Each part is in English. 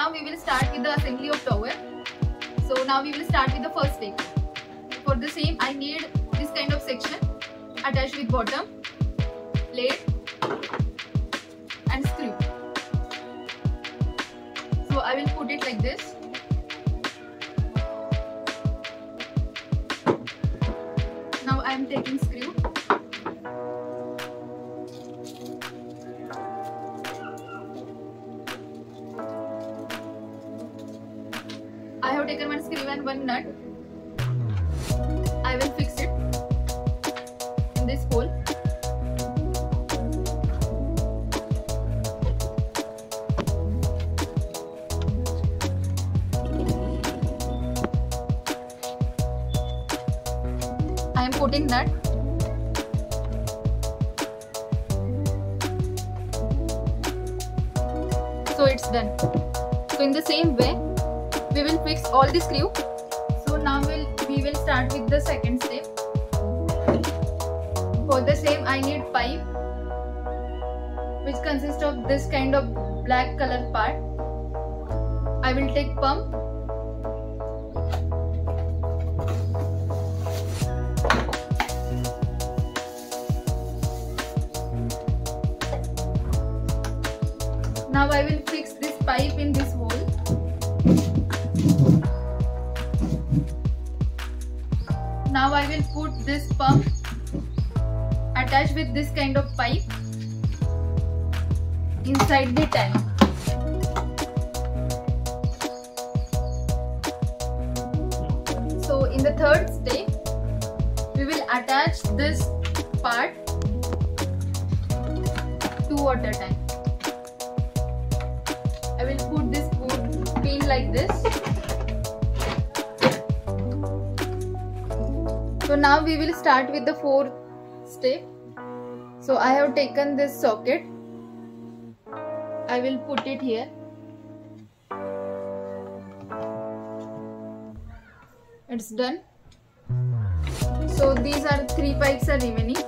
now we will start with the assembly of tower. So now we will start with the first step. For the same, I need this kind of section attached with bottom, plate and screw. So I will put it like this. Now I am taking screw. I have taken one screw and one nut. I will fix it in this hole. I am putting nut. So it's done. So in the same way, we will fix all the screw. So now we will start with the second step. For the same, I need pipe, which consists of this kind of black color part. I will take pump. Now I will fix this pipe in this hole. Now I will put this pump attached with this kind of pipe inside the tank. So in the third step, we will attach this part to water tank. I will put this pin like this. So now we will start with the fourth step. So I have taken this socket. I will put it here. It's done. So these are 3 pipes are remaining.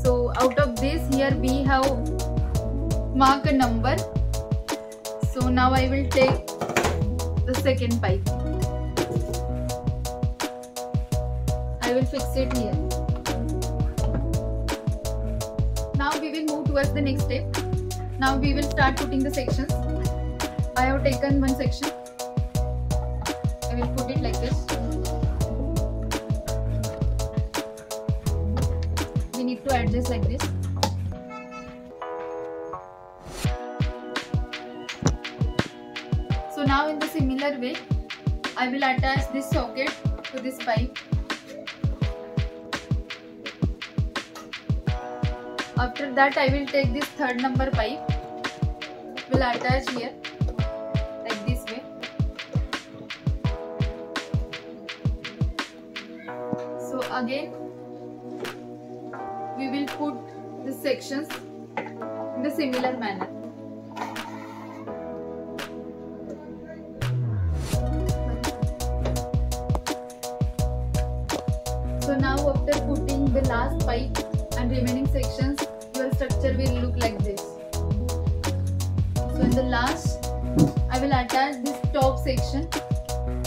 So out of this, here we have marked a number. So now I will take the second pipe. I will fix it here. Now we will move towards the next step. Now we will start putting the sections. I have taken one section. I will put it like this. We need to adjust like this. So now in the similar way, I will attach this socket to this pipe. After that, I will take this third number pipe, will attach here like this way. So again, we will put the sections in the similar manner. So now after putting the last pipe and remaining sections, your structure will look like this. So in the last, I will attach this top section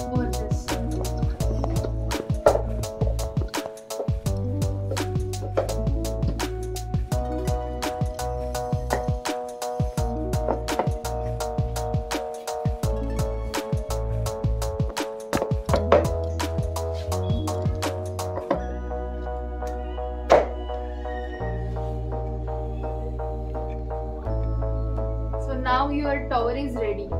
over this. Now your tower is ready.